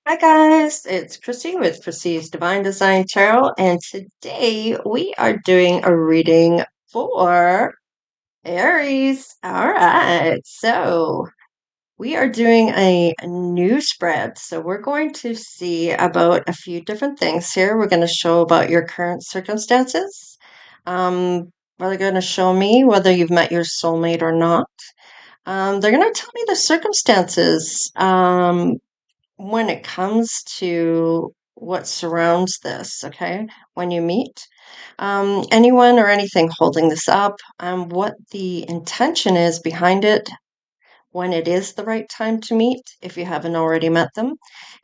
Hi guys, it's Chrissy with Chrissy's Divine Design Tarot, and today we are doing a reading for Aries. All right, so we are doing a new spread. So we're going to see about a few different things here. We're going to show about your current circumstances. They're going to show me whether you've met your soulmate or not. They're going to tell me the circumstances. When it comes to what surrounds this, okay, when you meet anyone or anything holding this up, what the intention is behind it, when it is the right time to meet, if you haven't already met them,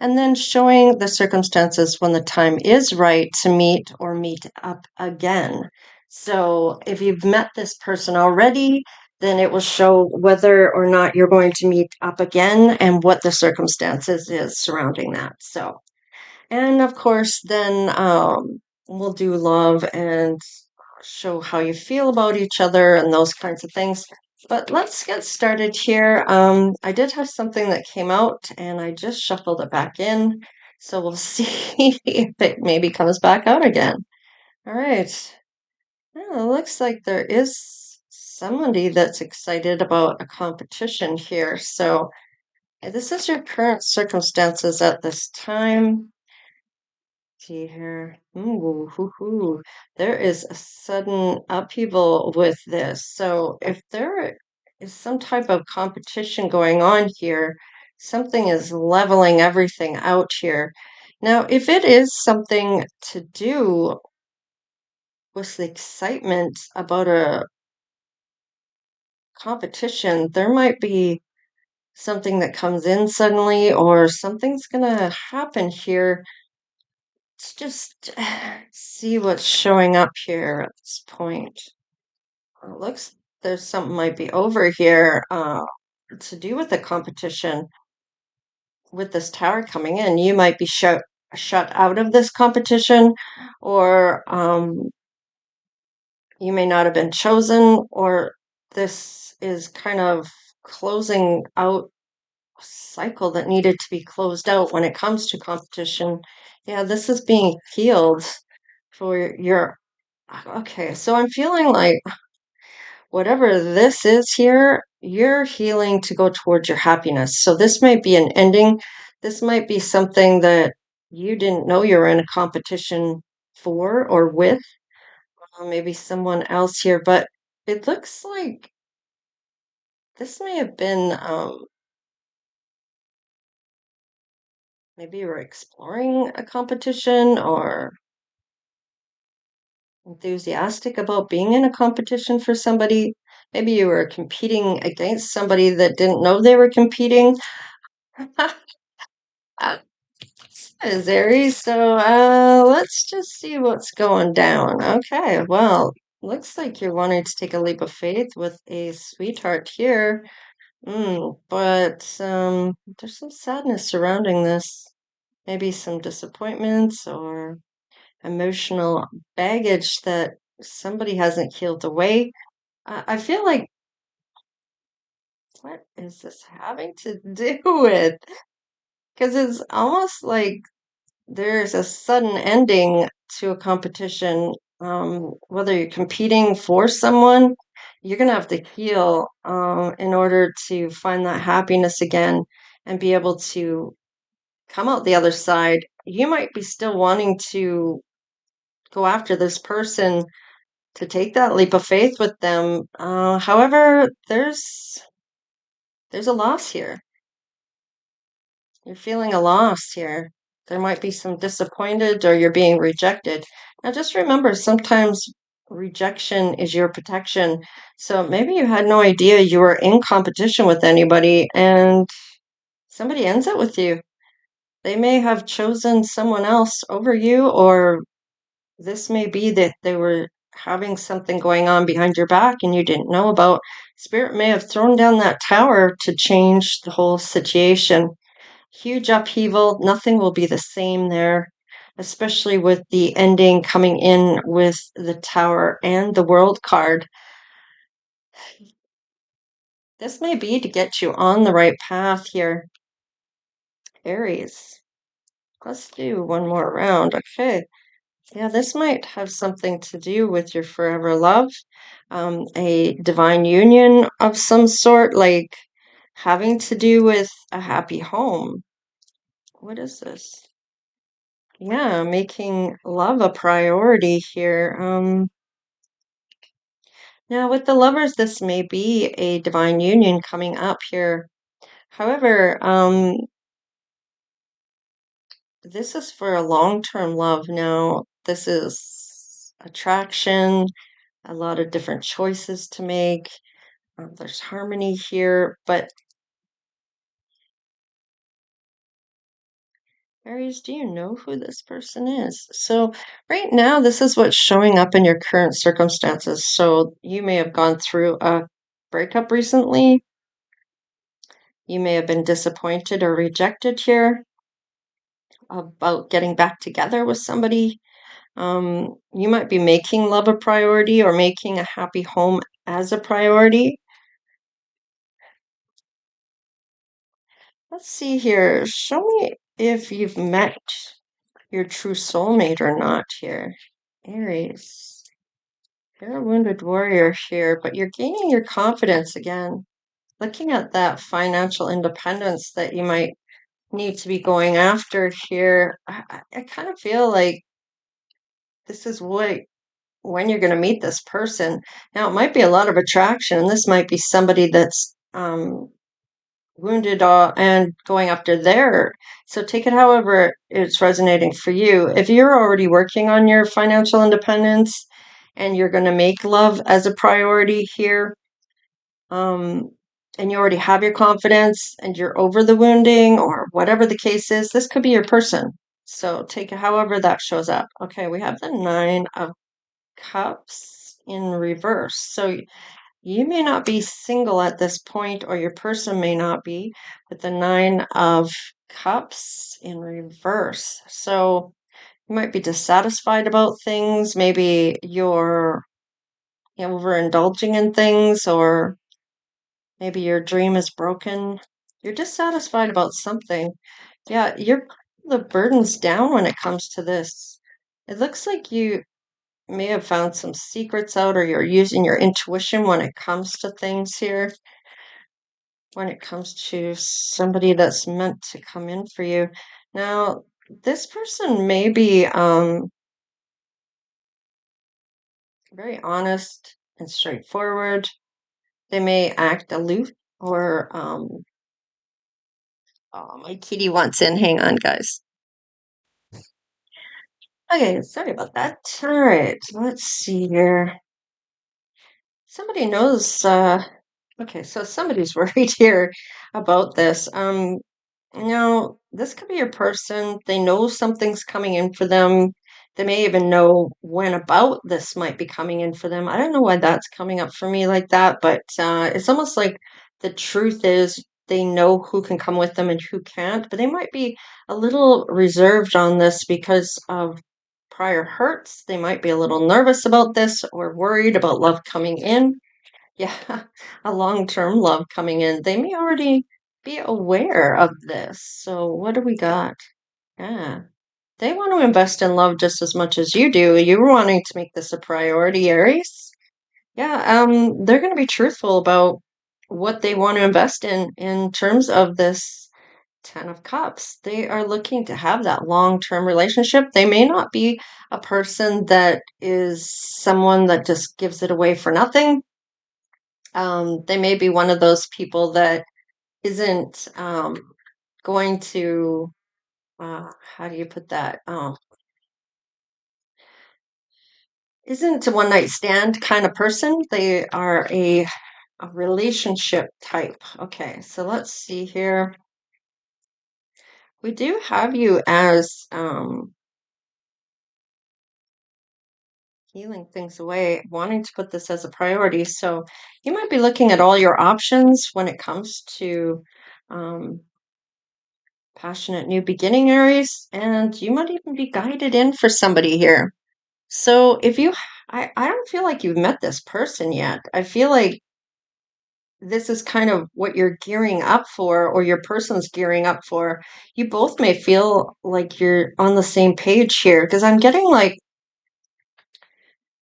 and then showing the circumstances when the time is right to meet or meet up again. So if you've met this person already, then it will show whether or not you're going to meet up again and what the circumstances is surrounding that. So, and of course, then we'll do love and show how you feel about each other and those kinds of things. But let's get started here. I did have something that came out and I just shuffled it back in. So we'll see if it maybe comes back out again. All right. Well, it looks like there is somebody that's excited about a competition here. So this is your current circumstances at this time. See here. Ooh, hoo, hoo. There is a sudden upheaval with this. So if there is some type of competition going on here, something is leveling everything out here. Now, if it is something to do with the excitement about a competition, there might be something that comes in suddenly, or something's gonna happen here. Let's just see what's showing up here at this point. It looks there's something might be over here to do with the competition with this tower coming in. You might be shut out of this competition, or you may not have been chosen, or this is kind of closing out a cycle that needed to be closed out when it comes to competition. Yeah, this is being healed for your. Okay, so I'm feeling like whatever this is here, you're healing to go towards your happiness. So this might be an ending. This might be something that you didn't know you were in a competition for or with, maybe someone else here, but it looks like this may have been maybe you were exploring a competition or enthusiastic about being in a competition for somebody. Maybe you were competing against somebody that didn't know they were competing. Is Aries, so let's just see what's going down. Okay, well, looks like you're wanting to take a leap of faith with a sweetheart here. But there's some sadness surrounding this. Maybe some disappointments or emotional baggage that somebody hasn't healed away. I feel like, what is this having to do with? Because it's almost like there's a sudden ending to a competition. Whether you're competing for someone, you're going to have to heal in order to find that happiness again and be able to come out the other side. You might be still wanting to go after this person to take that leap of faith with them. However, there's a loss here. You're feeling a loss here. There might be some disappointed or you're being rejected. Now, just remember, sometimes rejection is your protection. So maybe you had no idea you were in competition with anybody and somebody ends it with you. They may have chosen someone else over you, or this may be that they were having something going on behind your back and you didn't know about. Spirit may have thrown down that tower to change the whole situation. Huge upheaval. Nothing will be the same there, especially with the ending coming in with the tower and the world card. This may be to get you on the right path here, Aries. Let's do one more round. Okay. Yeah, this might have something to do with your forever love, a divine union of some sort, like having to do with a happy home. What is this? Yeah, making love a priority here. Now, with the lovers, this may be a divine union coming up here. However, this is for a long-term love now. This is attraction, a lot of different choices to make. There's harmony here, but Aries, do you know who this person is? So, right now, this is what's showing up in your current circumstances. So, you may have gone through a breakup recently. You may have been disappointed or rejected here about getting back together with somebody. You might be making love a priority or making a happy home as a priority. Let's see here. Show me if you've met your true soulmate or not here. Aries, you're a wounded warrior here, but you're gaining your confidence again. Looking at that financial independence that you might need to be going after here, I kind of feel like this is what when you're going to meet this person. Now, it might be a lot of attraction. This might be somebody that's wounded and going after their. So take it however it's resonating for you. If you're already working on your financial independence and you're going to make love as a priority here, um, and you already have your confidence and you're over the wounding or whatever the case is, this could be your person. So take it however that shows up. Okay, we have the Nine of Cups in reverse. So you may not be single at this point, or your person may not be, with the Nine of Cups in reverse. So you might be dissatisfied about things. Maybe you're overindulging in things, or maybe your dream is broken. You're dissatisfied about something. Yeah, you're the burden's down when it comes to this. It looks like you may have found some secrets out, or you're using your intuition when it comes to things here, when it comes to somebody that's meant to come in for you. Now, this person may be very honest and straightforward. They may act aloof or oh, my kitty wants in. Hang on, guys. Okay, sorry about that. All right, let's see here. Somebody knows okay, so somebody's worried here about this. This could be your person. They know something's coming in for them. They may even know when about this might be coming in for them. I don't know why that's coming up for me like that, but it's almost like the truth is they know who can come with them and who can't, but they might be a little reserved on this because of prior hurts. They might be a little nervous about this or worried about love coming in. Yeah, a long-term love coming in. They may already be aware of this. So what do we got? Yeah. They want to invest in love just as much as you do. You're wanting to make this a priority, Aries. Yeah, they're going to be truthful about what they want to invest in terms of this Ten of Cups. They are looking to have that long-term relationship. They may not be a person that is someone that just gives it away for nothing. They may be one of those people that isn't going to, how do you put that? Isn't a one night stand kind of person. They are a relationship type. Okay, so let's see here. We do have you as healing things away, wanting to put this as a priority. So you might be looking at all your options when it comes to um, passionate new beginning, Aries, and you might even be guided in for somebody here. So if you, I don't feel like you've met this person yet. I feel like this is kind of what you're gearing up for, or your person's gearing up for. You both may feel like you're on the same page here, because I'm getting like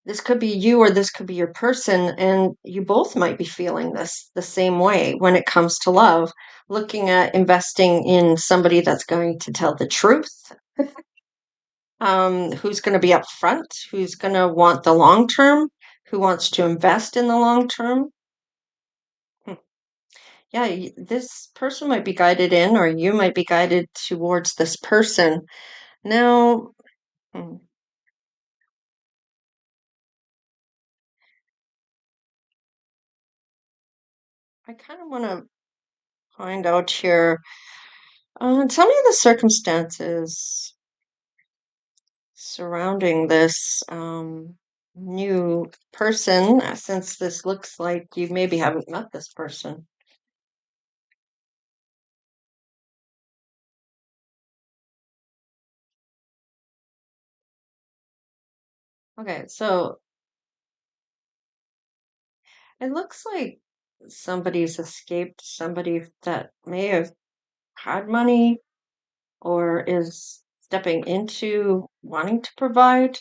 this could be you or this could be your person, and you both might be feeling this the same way when it comes to love, looking at investing in somebody that's going to tell the truth, who's going to be upfront, who's going to want the long term, who wants to invest in the long term. Hmm. Yeah, this person might be guided in, or you might be guided towards this person. Now, hmm, I kind of want to find out here. Tell me the circumstances surrounding this new person, since this looks like you maybe haven't met this person. Okay, so it looks like somebody's escaped, somebody that may have had money or is stepping into wanting to provide.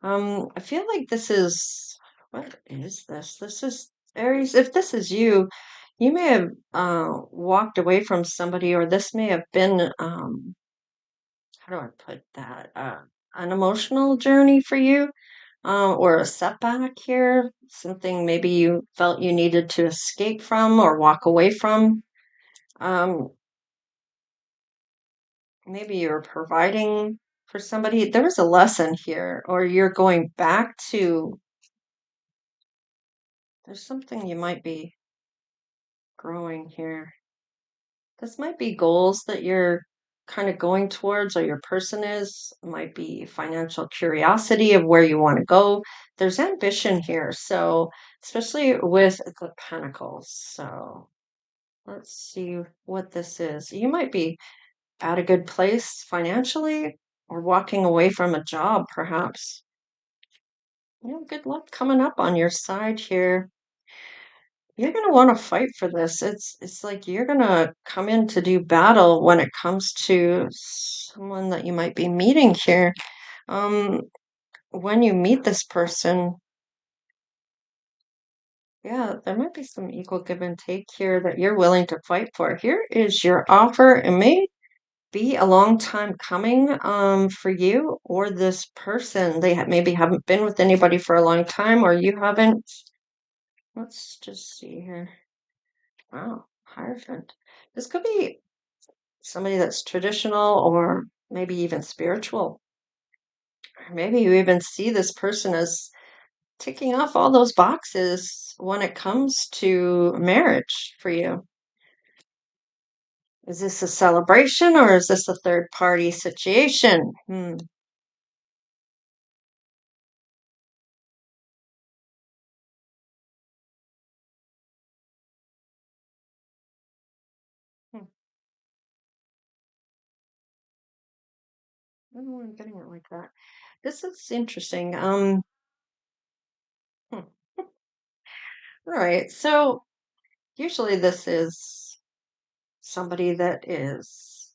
I feel like this is, what is this? This is Aries. If this is you, you may have walked away from somebody, or this may have been, how do I put that? An emotional journey for you, or a setback here, something maybe you felt you needed to escape from or walk away from. Um, Maybe you're providing for somebody. There was a lesson here, or you're going back to, there's something you might be growing here. This might be goals that you're kind of going towards, or your person is. It might be financial curiosity of where you want to go. There's ambition here. So, especially with the Pentacles. So, let's see what this is. You might be at a good place financially, or walking away from a job, perhaps. Good luck coming up on your side here. You're gonna want to fight for this. It's like you're gonna come in to do battle when it comes to someone that you might be meeting here. Um, when you meet this person, yeah, there might be some equal give and take here that you're willing to fight for. Here is your offer. It may be a long time coming, for you or this person. They maybe haven't been with anybody for a long time, or you haven't. Let's just see here. Wow, Hierophant. This could be somebody that's traditional, or maybe even spiritual. Or maybe you even see this person as ticking off all those boxes when it comes to marriage for you. Is this a celebration, or is this a third party situation? Hmm. I don't know why I'm getting it like that. This is interesting. Hmm. All right. So usually this is somebody that is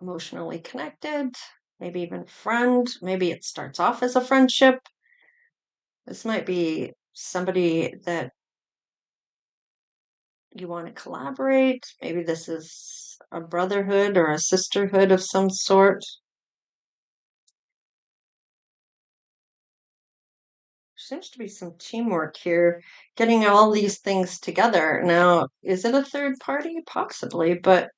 emotionally connected, maybe even friend. Maybe it starts off as a friendship. This might be somebody that you want to collaborate. Maybe this is a brotherhood or a sisterhood of some sort. Seems to be some teamwork here, getting all these things together. Now, is it a third party? Possibly, but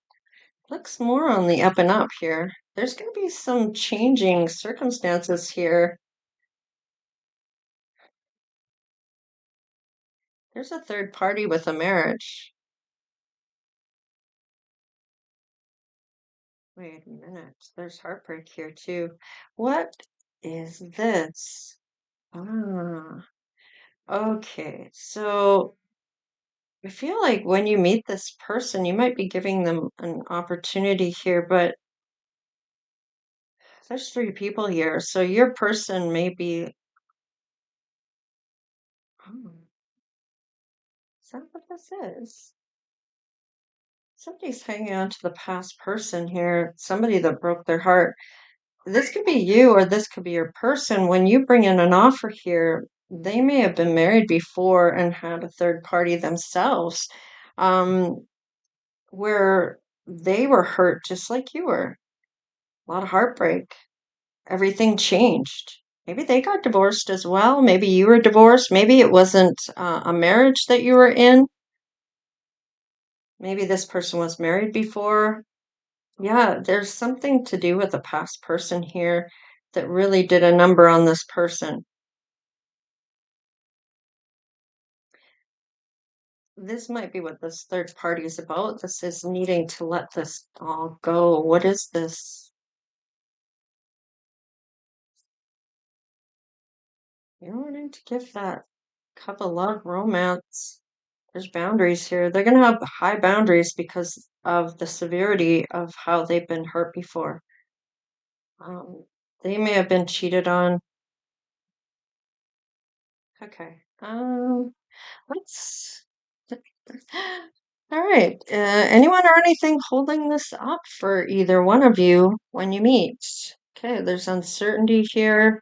looks more on the up and up here. There's going to be some changing circumstances here. There's a third party with a marriage. Wait a minute. There's heartbreak here too. What is this? Ah, okay. So I feel like when you meet this person, you might be giving them an opportunity here, but there's three people here. So your person may be, oh, is that what this is? Somebody's hanging on to the past person here, somebody that broke their heart. This could be you or this could be your person. When you bring in an offer here, they may have been married before and had a third party themselves, um, where they were hurt just like you were. A lot of heartbreak. Everything changed. Maybe they got divorced as well. Maybe you were divorced. Maybe it wasn't a marriage that you were in. Maybe this person was married before. Yeah, there's something to do with a past person here that really did a number on this person. This might be what this third party is about. This is needing to let this all go. What is this? You're wanting to give that couple love, romance. There's boundaries here. They're going to have high boundaries because of the severity of how they've been hurt before. Um, they may have been cheated on. Okay. Let's. All right. Anyone or anything holding this up for either one of you when you meet? Okay, there's uncertainty here.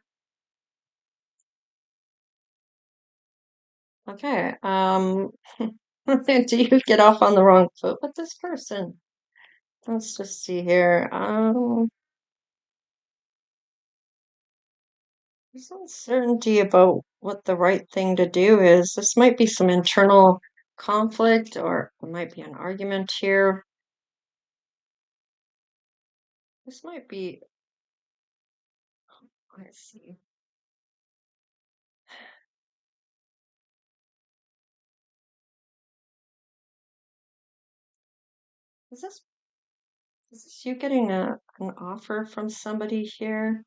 Okay. Do you get off on the wrong foot with this person? Let's just see here. There's uncertainty about what the right thing to do is. This might be some internal conflict, or it might be an argument here. This might be, let's see. Is this Is this you getting an offer from somebody here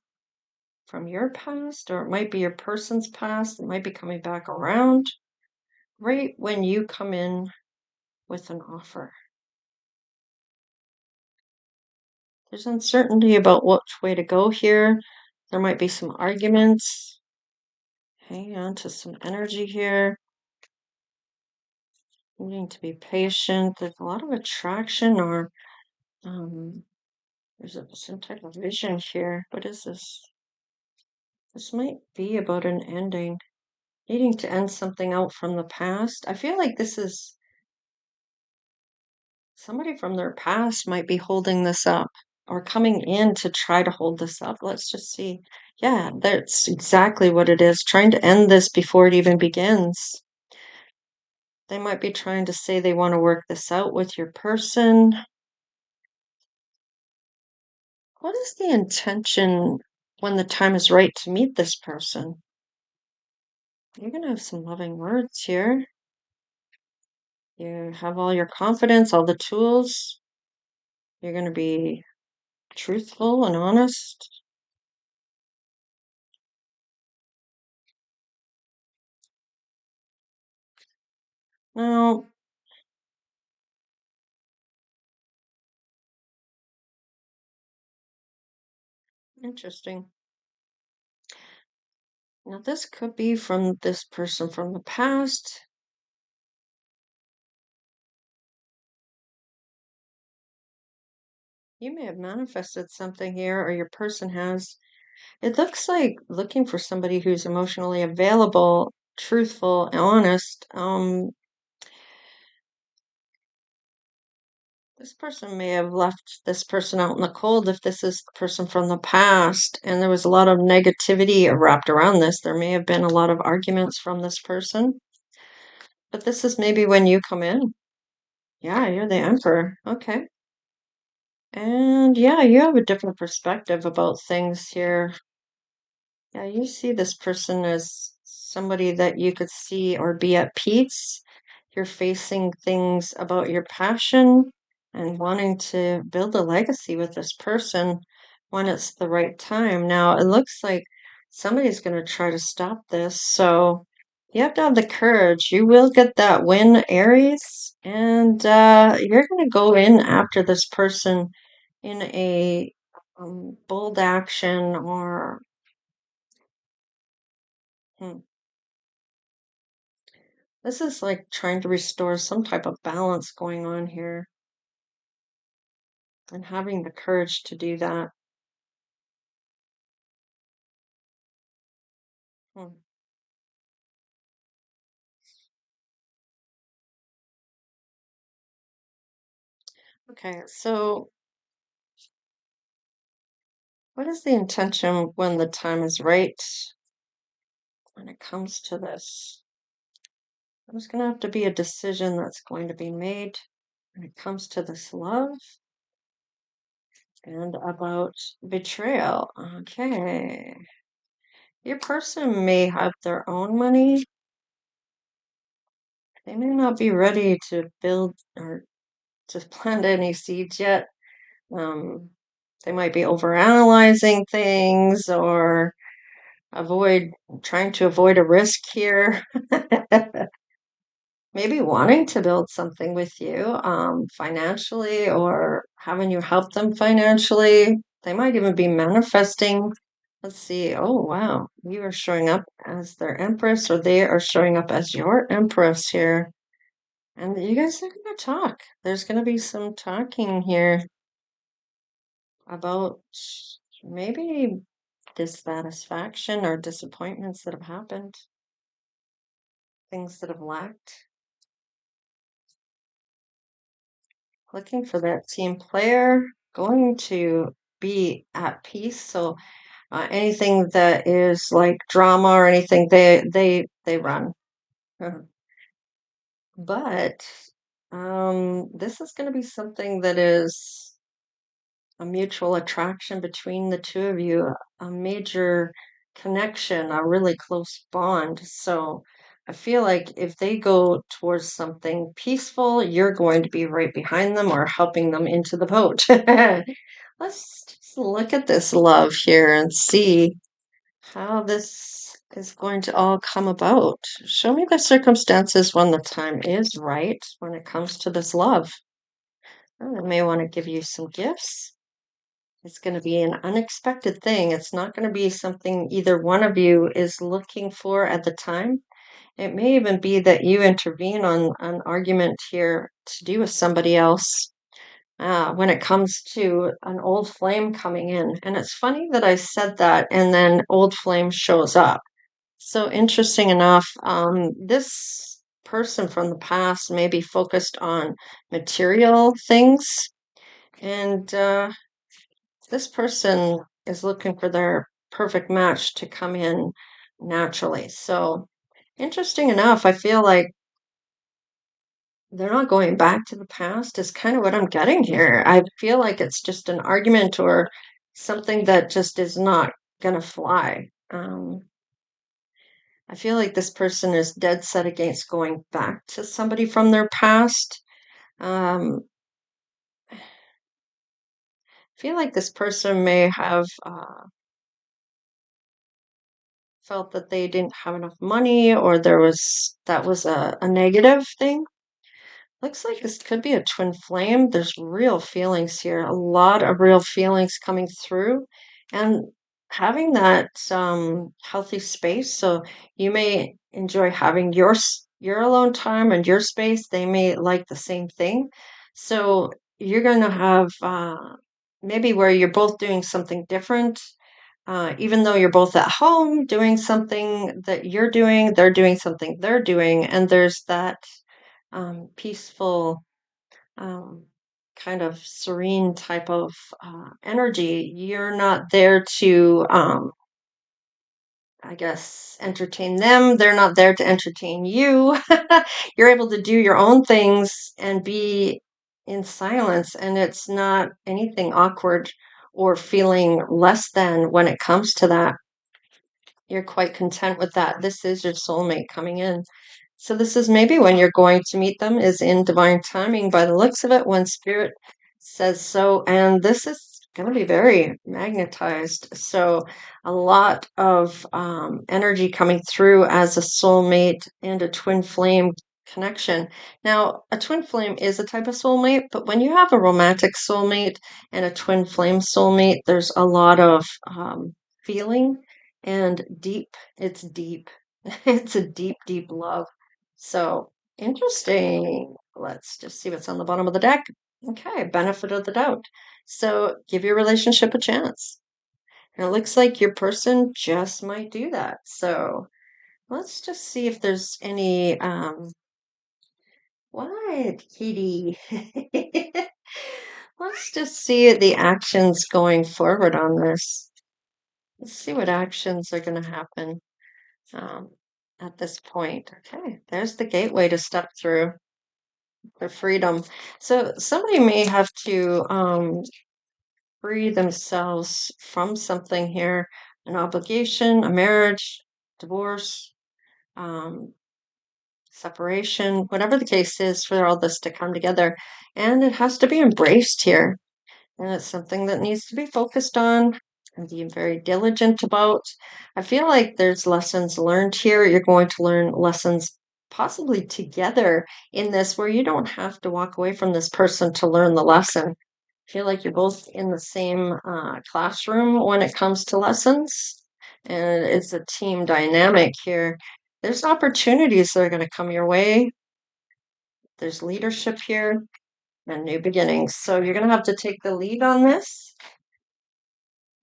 from your past, or it might be your person's past? It might be coming back around right when you come in with an offer. There's uncertainty about which way to go here. There might be some arguments. Hang on to some energy here. Needing to be patient. There's a lot of attraction, or there's some type of vision here. What is this? This might be about an ending. Needing to end something out from the past. I feel like this is somebody from their past might be holding this up or coming in to try to hold this up. Let's just see. Yeah, that's exactly what it is. Trying to end this before it even begins. They might be trying to say they want to work this out with your person. What is the intention when the time is right to meet this person? You're going to have some loving words here. You have all your confidence, all the tools. You're going to be truthful and honest. Now, interesting. Now, this could be from this person from the past. You may have manifested something here, or your person has. It looks like looking for somebody who's emotionally available, truthful, and honest. This person may have left this person out in the cold if this is the person from the past, and there was a lot of negativity wrapped around this. There may have been a lot of arguments from this person, but this is maybe when you come in. Yeah, you're the emperor. Okay. And yeah, you have a different perspective about things here. Yeah, you see this person as somebody that you could see or be at peace. You're facing things about your passion and wanting to build a legacy with this person when it's the right time. Now, it looks like somebody's going to try to stop this. So you have to have the courage. You will get that win, Aries, and you're going to go in after this person in a bold action or. Hmm, This is like trying to restore some type of balance going on here and having the courage to do that. Hmm. Okay, so what is the intention when the time is right when it comes to this? There's going to have to be a decision that's going to be made when it comes to this love and about betrayal. Okay. Your person may have their own money. They may not be ready to build or to plant any seeds yet. Um, they might be overanalyzing things or avoid trying to avoid a risk here. Maybe wanting to build something with you, financially or having you help them financially. They might even be manifesting. Let's see. Oh, wow. You are showing up as their empress, or they are showing up as your empress here. And you guys are going to talk. There's going to be some talking here about maybe dissatisfaction or disappointments that have happened, things that have lacked. Looking for that team player, going to be at peace. So anything that is like drama or anything, they run. But this is going to be something that is a mutual attraction between the two of you, a major connection, a really close bond. So I feel like if they go towards something peaceful, you're going to be right behind them or helping them into the boat. Let's just look at this love here and see how this is going to all come about. Show me the circumstances when the time is right when it comes to this love. I may want to give you some gifts. It's going to be an unexpected thing. It's not going to be something either one of you is looking for at the time. It may even be that you intervene on an argument here to do with somebody else when it comes to an old flame coming in. And it's funny that I said that and then old flame shows up. So interesting enough, this person from the past may be focused on material things and this person is looking for their perfect match to come in naturally. So, interesting enough, I feel like they're not going back to the past, is kind of what I'm getting here. I feel like it's just an argument or something that just is not going to fly. I feel like this person is dead set against going back to somebody from their past. I feel like this person may have felt that they didn't have enough money or that was a negative thing. Looks like this could be a twin flame. There's real feelings here, a lot of real feelings coming through and having that healthy space. So you may enjoy having your alone time and your space. They may like the same thing. So you're going to have maybe where you're both doing something different even though you're both at home doing something that you're doing, they're doing something they're doing, and there's that peaceful, um, kind of serene type of energy. You're not there to, I guess, entertain them. They're not there to entertain you. You're able to do your own things and be in silence, and it's not anything awkward or feeling less than when it comes to that. You're quite content with that. This is your soulmate coming in. So this is maybe when you're going to meet them is in divine timing by the looks of it when spirit says so. And this is going to be very magnetized. So a lot of energy coming through as a soulmate and a twin flame connection. Now, a twin flame is a type of soulmate, but when you have a romantic soulmate and a twin flame soulmate, there's a lot of feeling and deep. It's deep. It's a deep, deep love. So interesting. Let's just see what's on the bottom of the deck. Okay, benefit of the doubt. So give your relationship a chance. And it looks like your person just might do that. So let's just see if there's any what, kitty? Let's just see the actions going forward on this. Let's see what actions are going to happen um, at this point. Okay, there's the gateway to step through for freedom. So somebody may have to free themselves from something here, an obligation, a marriage, divorce, um, separation, whatever the case is, for all this to come together. And it has to be embraced here. And it's something that needs to be focused on and be very diligent about. I feel like there's lessons learned here. You're going to learn lessons possibly together in this where you don't have to walk away from this person to learn the lesson. I feel like you're both in the same classroom when it comes to lessons, and it's a team dynamic here. There's opportunities that are going to come your way. There's leadership here and new beginnings. So you're going to have to take the lead on this,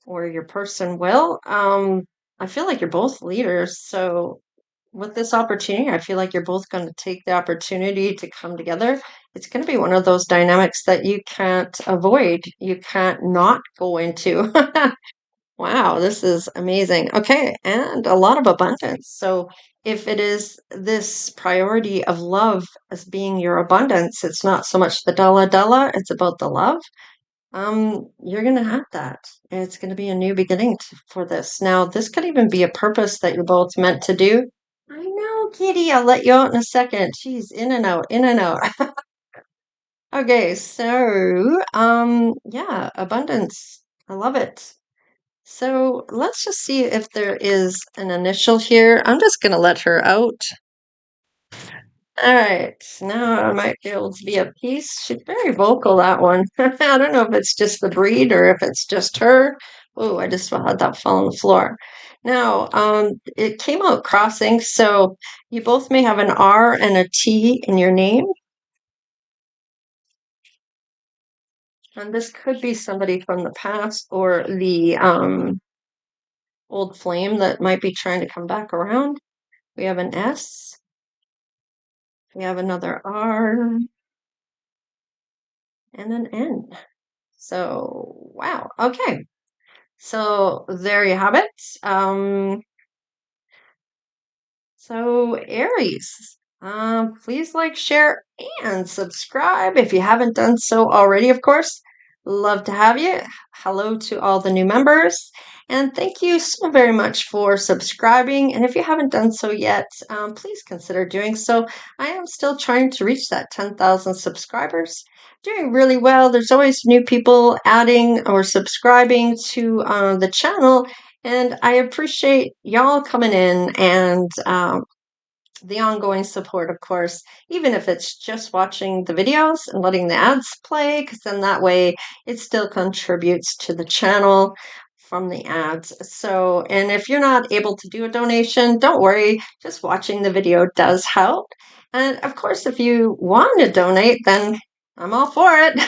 or your person will. I feel like you're both leaders. So with this opportunity, I feel like you're both going to take the opportunity to come together. It's going to be one of those dynamics that you can't avoid. You can't not go into. Wow, this is amazing. Okay, and a lot of abundance. So if it is this priority of love as being your abundance, it's not so much the dollar dollar, it's about the love. You're going to have that. And it's going to be a new beginning for this. Now, this could even be a purpose that you're both meant to do. I know, Kitty. I'll let you out in a second. She's in and out, in and out. Okay, so yeah, abundance. I love it. So let's just see if there is an initial here. I'm just going to let her out. All right, now I might be able to be a piece. She's very vocal, that one. I don't know if it's just the breed or if it's just her. Oh, I just had that fall on the floor. Now, it came out crossing, so you both may have an R and a T in your name. And this could be somebody from the past or the old flame that might be trying to come back around. We have an S. We have another R and an N. So, wow. Okay. So there you have it. So Aries, please like, share, and subscribe if you haven't done so already, of course. Love to have you. Hello to all the new members. And thank you so very much for subscribing. And if you haven't done so yet, please consider doing so. I am still trying to reach that 10,000 subscribers. Doing really well. There's always new people adding or subscribing to the channel. And I appreciate y'all coming in and the ongoing support, of course, even if it's just watching the videos and letting the ads play, because then that way it still contributes to the channel from the ads. So, and if you're not able to do a donation, don't worry, just watching the video does help. And of course, if you want to donate, then I'm all for it.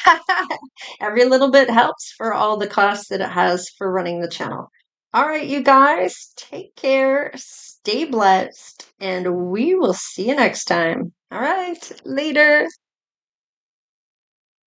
Every little bit helps for all the costs that it has for running the channel. All right, you guys, take care, stay blessed, and we will see you next time. All right, later.